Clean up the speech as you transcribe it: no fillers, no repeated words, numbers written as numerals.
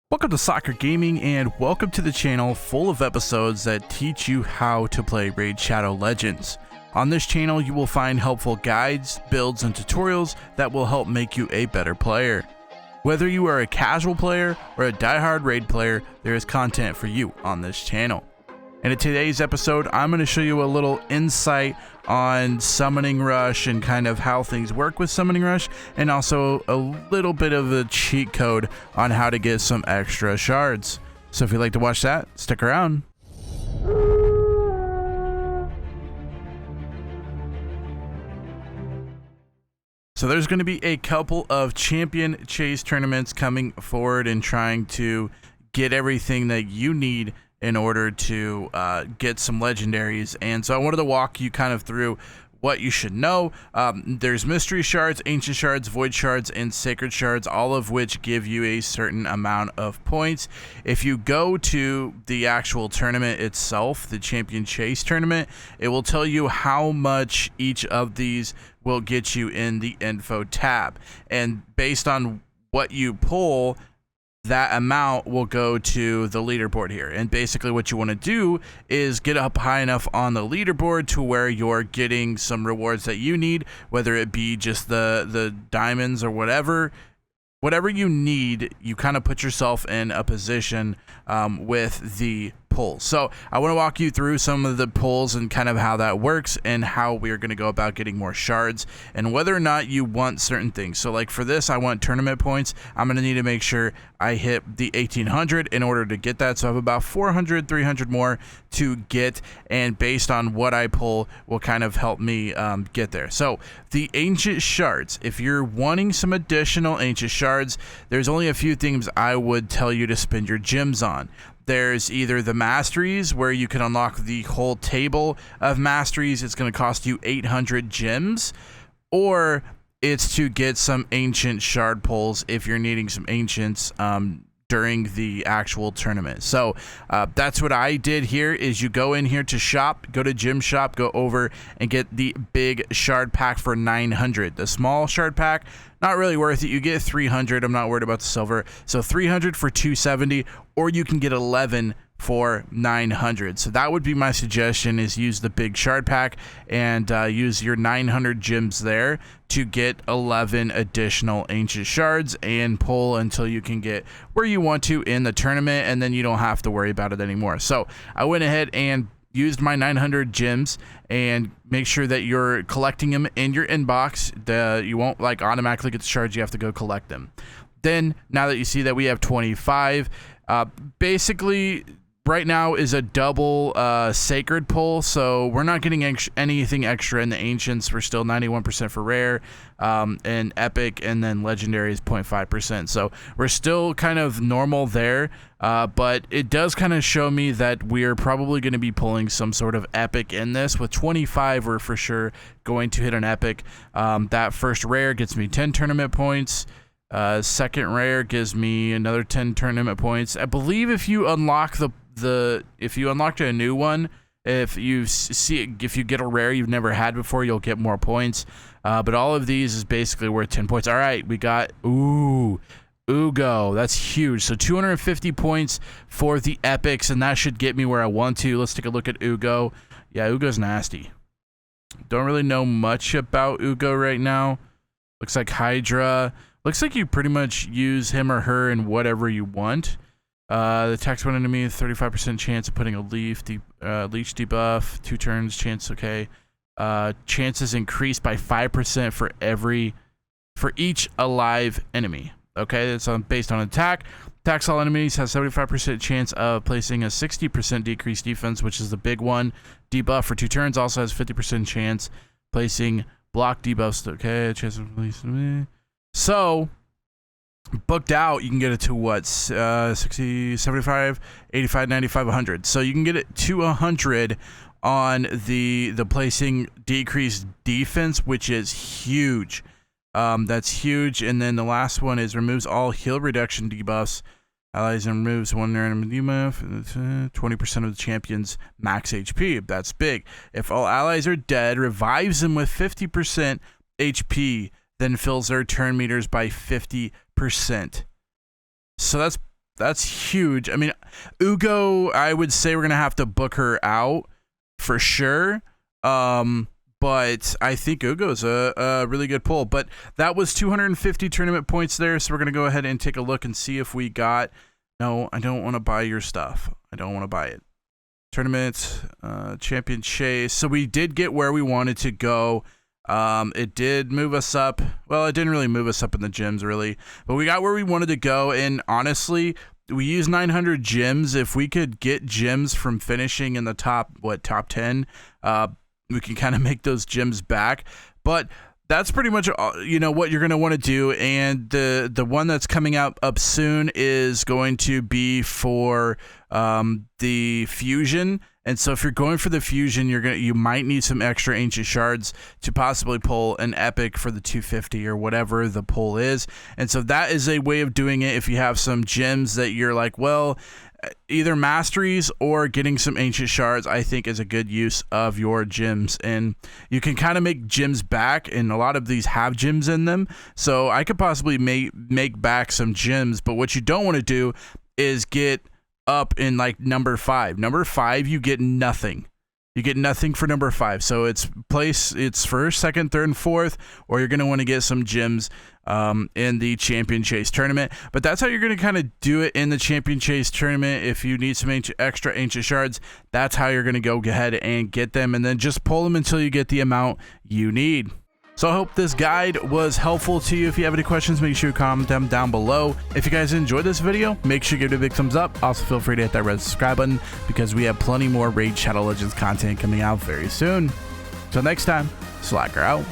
Welcome to Soccer Gaming, and welcome to the channel full of episodes that teach you how to play Raid Shadow Legends. On this channel, you will find helpful guides, builds, and tutorials that will help make you a better player. Whether you are a casual player or a diehard Raid player, there is content for you on this channel. And in today's episode, I'm going to show you a little insight on Summoning Rush and kind of how things work with Summoning Rush, and also a little bit of a cheat code on how to get some extra shards. So if you'd like to watch that, stick around. So there's going to be a couple of champion chase tournaments coming forward and trying to get everything that you need in order to get some legendaries. And so I wanted to walk you kind of through what you should know. There's mystery shards, ancient shards, void shards, and sacred shards, all of which give you a certain amount of points. If you go to the actual tournament itself, the champion chase tournament, it will tell you how much each of these will get you in the info tab. And based on what you pull, that amount will go to the leaderboard here. And basically what you want to do is get up high enough on the leaderboard to where you're getting some rewards that you need, whether it be just the diamonds or whatever you need. You kind of put yourself in a position with the pulls. So I want to walk you through some of the pulls and kind of how that works and how we're going to go about getting more shards and whether or not you want certain things. So like for this, I want tournament points. I'm going to need to make sure I hit the 1800 in order to get that. So I have about 400, 300 more to get, and based on what I pull will kind of help me get there. So the ancient shards, if you're wanting some additional ancient shards, there's only a few things I would tell you to spend your gems on. There's either the masteries, where you can unlock the whole table of masteries. It's going to cost you 800 gems, or it's to get some ancient shard pulls if you're needing some ancients during the actual tournament. So that's what I did here. Is you go in here to shop, go to gym shop, go over and get the big shard pack for 900. The small shard pack, not really worth it. You get 300. I'm not worried about the silver. So 300 for 270, or you can get 11 for 900. So that would be my suggestion, is use the big shard pack and use your 900 gems there to get 11 additional ancient shards and pull until you can get where you want to in the tournament, and then you don't have to worry about it anymore. So I went ahead and used my 900 gems, and make sure that you're collecting them in your inbox. You won't like automatically get the shards, you have to go collect them. Then now that you see that we have 25, basically right now is a double sacred pull, so we're not getting anything extra in the ancients. We're still 91% for rare, and epic, and then legendary is 0.5%. So we're still kind of normal there, but it does kind of show me that we're probably going to be pulling some sort of epic in this. With 25, we're for sure going to hit an epic. That first rare gets me 10 tournament points. Second rare gives me another 10 tournament points. I believe if you unlock if you unlocked a new one, if you get a rare you've never had before, you'll get more points. But all of these is basically worth 10 points. All right, we got Ugo. That's huge. So 250 points for the epics, and that should get me where I want to. Let's take a look at Ugo. Yeah, Ugo's nasty. Don't really know much about Ugo right now. Looks like Hydra. Looks like you pretty much use him or her in whatever you want. The attacks one enemy, 35% chance of putting a leech debuff, 2 turns chance. Okay. Chances increased by 5% for each alive enemy. Okay, that's based on attack. Attacks all enemies, has 75% chance of placing a 60% decreased defense, which is the big one. Debuff for 2 turns also has 50% chance placing block debuffs. Okay, chance of releasing. So booked out, you can get it to what, 60, 75, 85, 95, 100. So you can get it to 100 on the placing decreased defense, which is huge. That's huge. And then the last one is removes all heal reduction debuffs, allies, and removes one random debuff, 20% of the champion's max HP. That's big. If all allies are dead, revives them with 50% HP, then fills their turn meters by 50%. So That's huge. I mean, Ugo, I would say we're going to have to book her out for sure. But I think Ugo's a really good pull. But that was 250 tournament points there. So we're going to go ahead and take a look and see if we got... No, I don't want to buy your stuff. I don't want to buy it. Tournament, champion chase. So we did get where we wanted to go. It did move us up. Well, it didn't really move us up in the gyms, really. But we got where we wanted to go. And honestly, we used 900 gyms. If we could get gyms from finishing in the top 10, we can kind of make those gyms back. But that's pretty much what you're going to want to do. And the one that's coming up soon is going to be for the fusion. And so if you're going for the fusion, you might need some extra ancient shards to possibly pull an epic for the 250 or whatever the pull is. And so that is a way of doing it. If you have some gems that you're like, well, either masteries or getting some ancient shards, I think is a good use of your gems. And you can kind of make gems back, and a lot of these have gems in them. So I could possibly make back some gems, but what you don't want to do is get up in like number 5. Number 5, you get nothing. You get nothing for number 5. So it's first, second, third, and fourth, or you're going to want to get some gems in the Champion Chase tournament. But that's how you're going to kind of do it in the Champion Chase tournament. If you need some extra ancient shards, that's how you're going to go ahead and get them, and then just pull them until you get the amount you need. So I hope this guide was helpful to you. If you have any questions, make sure you comment them down below. If you guys enjoyed this video, make sure you give it a big thumbs up. Also, feel free to hit that red subscribe button because we have plenty more Raid Shadow Legends content coming out very soon. Till next time, Slacker out.